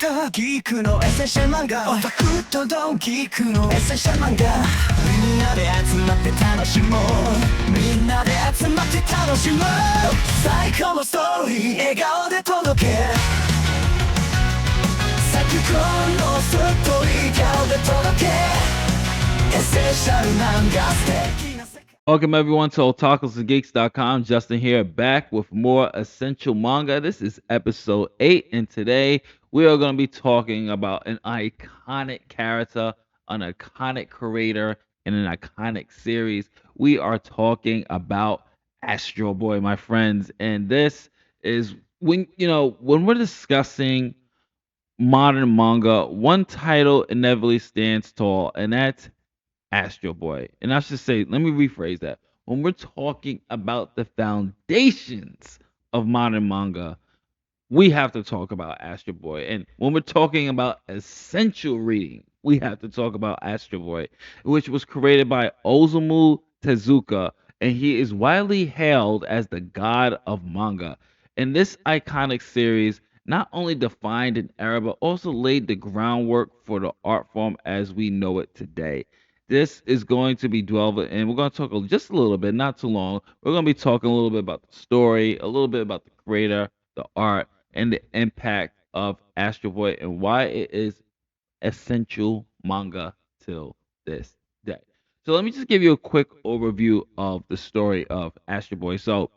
とギークのエッセンシャル漫画オタクとドンギークのエッセンシャル漫画みんなで集まって楽しもうみんなで集まって楽しもう最高のストーリー笑顔で届け最高のストーリー笑顔で届けエッセンシャル漫画素敵な世界 Welcome everyone to otakusandgeeks.com. Justin here, back with more essential manga. This is episode 8, and today we are going to be talking about an iconic character, an iconic creator, and an iconic series. We are talking about Astro Boy, my friends, and this is when we're discussing modern manga, one title inevitably stands tall, and that's Astro Boy. And I should say, let me rephrase that. When we're talking about the foundations of modern manga, we have to talk about Astro Boy. And when we're talking about essential reading, we have to talk about Astro Boy, which was created by Osamu Tezuka, and he is widely hailed as the god of manga. And this iconic series not only defined an era, but also laid the groundwork for the art form as we know it today. This is going to be delving, and we're going to talk just a little bit, not too long. We're going to be talking a little bit about the story, a little bit about the creator, the art, and the impact of Astro Boy and why it is essential manga till this day. So let me just give you a quick overview of the story of Astro Boy. So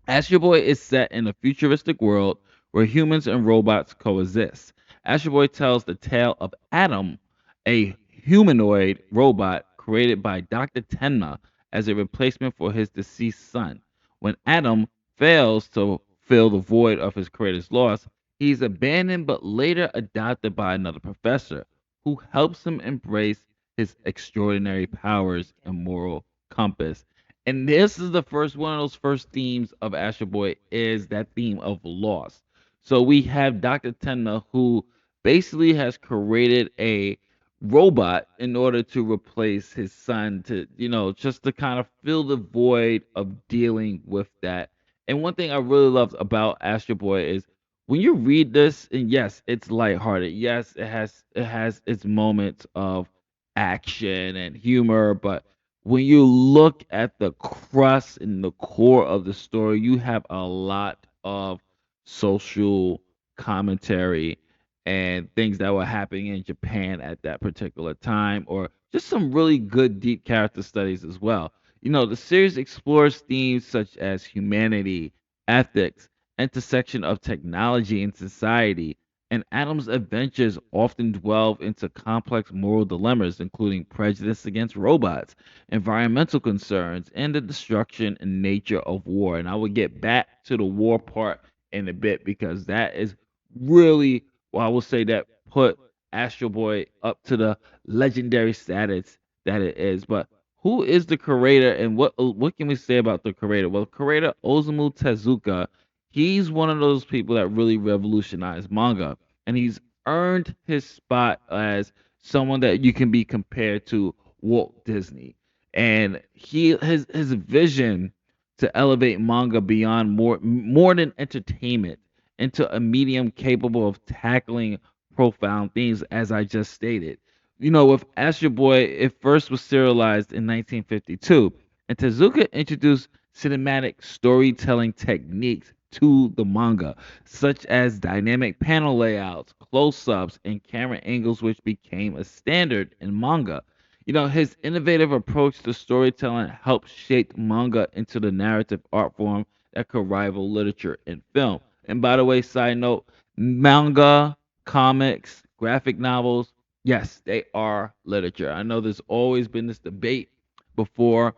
Astro Boy is set in a futuristic world where humans and robots coexist. Astro Boy tells the tale of Atom, a humanoid robot created by Dr. Tenma as a replacement for his deceased son. When Atom fails to fill the void of his creator's loss, he's abandoned but later adopted by another professor who helps him embrace his extraordinary powers and moral compass. And this is the first one of those first themes of Astro Boy is that theme of loss. So we have Dr. Tenma who basically has created a robot in order to replace his son to, just to kind of fill the void of dealing with that. And one thing I really loved about Astro Boy is when you read this, and yes, it's lighthearted. Yes, it has its moments of action and humor, but when you look at the crust and the core of the story, you have a lot of social commentary and things that were happening in Japan at that particular time, or just some really good deep character studies as well. The series explores themes such as humanity, ethics, intersection of technology and society, and Adam's adventures often delve into complex moral dilemmas, including prejudice against robots, environmental concerns, and the destruction and nature of war. And I will get back to the war part in a bit because that is really, well, I will say that put Astro Boy up to the legendary status that it is. But who is the creator and what can we say about the creator? Well, creator Osamu Tezuka, he's one of those people that really revolutionized manga, and he's earned his spot as someone that you can be compared to Walt Disney. And his vision to elevate manga beyond more than entertainment into a medium capable of tackling profound themes, as I just stated. With Astro Boy, it first was serialized in 1952, and Tezuka introduced cinematic storytelling techniques to the manga, such as dynamic panel layouts, close ups, and camera angles, which became a standard in manga. His innovative approach to storytelling helped shape manga into the narrative art form that could rival literature and film. And by the way, side note, manga, comics, graphic novels, yes, they are literature. I know there's always been this debate before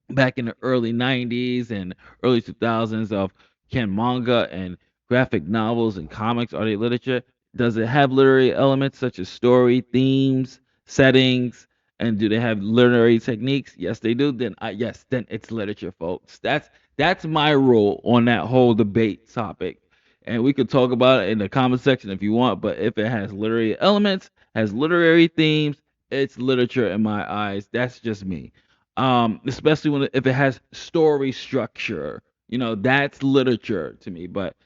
back in the early 90s and early 2000s of can manga and graphic novels and comics are they literature? Does it have literary elements such as story, themes, settings, and do they have literary techniques? Yes, they do. Yes, then it's literature, folks. That's my rule on that whole debate topic. And we could talk about it in the comment section if you want, but if it has literary elements, has literary themes, it's literature in my eyes. That's just me. Especially if it has story structure, that's literature to me. But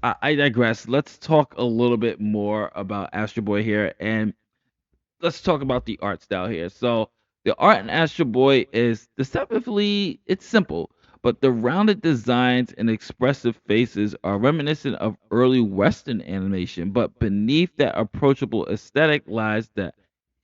I digress. Let's talk a little bit more about Astro Boy here, and let's talk about the art style here. So the art in Astro Boy is deceptively it's simple, but the rounded designs and expressive faces are reminiscent of early Western animation. But beneath that approachable aesthetic lies the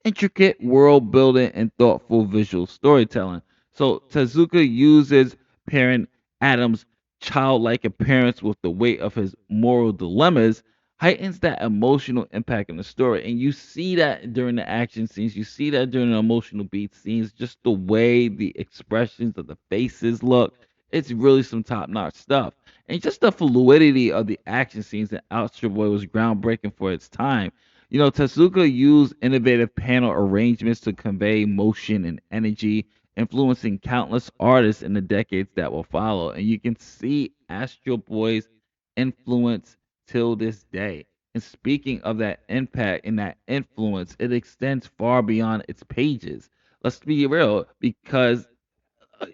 intricate world building and thoughtful visual storytelling. So Tezuka uses parent Adam's childlike appearance with the weight of his moral dilemmas heightens that emotional impact in the story. And you see that during the action scenes, you see that during the emotional beat scenes, just the way the expressions of the faces look. It's really some top notch stuff. And just the fluidity of the action scenes in Astro Boy was groundbreaking for its time. Tezuka used innovative panel arrangements to convey motion and energy, influencing countless artists in the decades that will follow. And you can see Astro Boy's influence till this day. And speaking of that impact and that influence, it extends far beyond its pages. Let's be real, because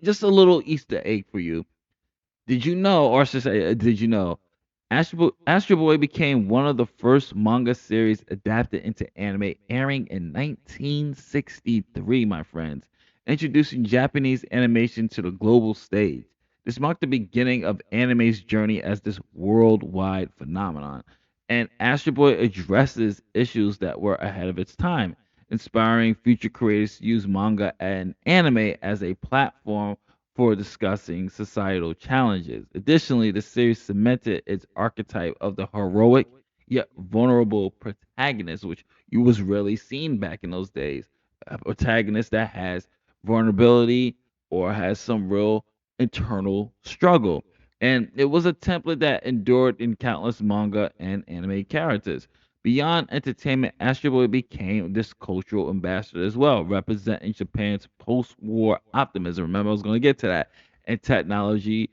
just a little Easter egg for you. Did you know, or should I say, did you know, Astro Boy became one of the first manga series adapted into anime, airing in 1963, my friends, introducing Japanese animation to the global stage. This marked the beginning of anime's journey as this worldwide phenomenon. And Astro Boy addresses issues that were ahead of its time, inspiring future creators to use manga and anime as a platform for discussing societal challenges. Additionally, the series cemented its archetype of the heroic yet vulnerable protagonist, which you was rarely seen back in those days. A protagonist that has vulnerability or has some real internal struggle. And it was a template that endured in countless manga and anime characters. Beyond entertainment, Astro Boy became this cultural ambassador as well, representing Japan's post war optimism. Remember, I was going to get to that, and technology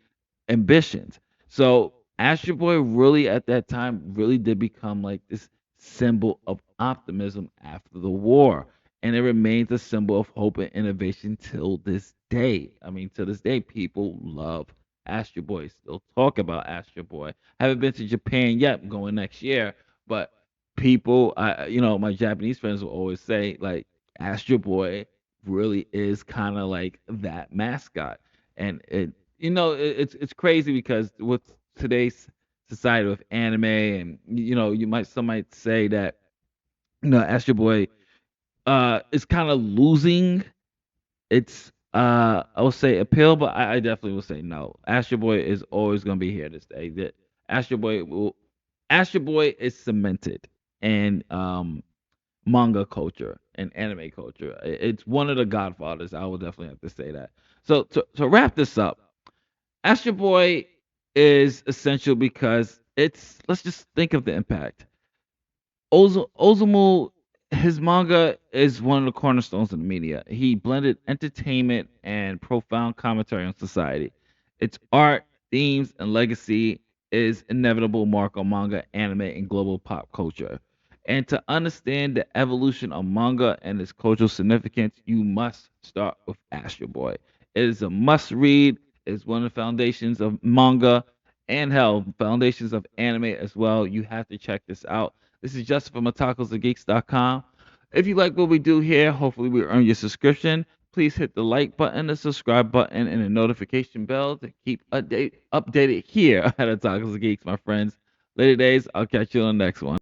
ambitions. So, Astro Boy really at that time really did become like this symbol of optimism after the war. And it remains a symbol of hope and innovation till this day. I mean, to this day, people love Astro Boy, still talk about Astro Boy. Haven't been to Japan yet, I'm going next year, but people my Japanese friends will always say like Astro Boy really is kind of like that mascot. And it's crazy because with today's society with anime, and some might say that Astro Boy is kind of losing its I will say appeal, but I definitely will say no. Astro Boy is always gonna be here to stay. That Astro Boy will Astro Boy is cemented in manga culture and anime culture. It's one of the godfathers. I will definitely have to say that. So to wrap this up, Astro Boy is essential because it's let's just think of the impact. Osamu, his manga is one of the cornerstones of the media. He blended entertainment and profound commentary on society. Its art, themes, and legacy is inevitable mark on manga, anime, and global pop culture. And to understand the evolution of manga and its cultural significance, you must start with Astro Boy. It is a must read. It's one of the foundations of manga and hell, foundations of anime as well. You have to check this out. This is Justin from otakusandgeeks.com. If you like what we do here, hopefully we earn your subscription. Please hit the like button, the subscribe button, and the notification bell to keep updated here at Otakus and Geeks, my friends. Later days, I'll catch you on the next one.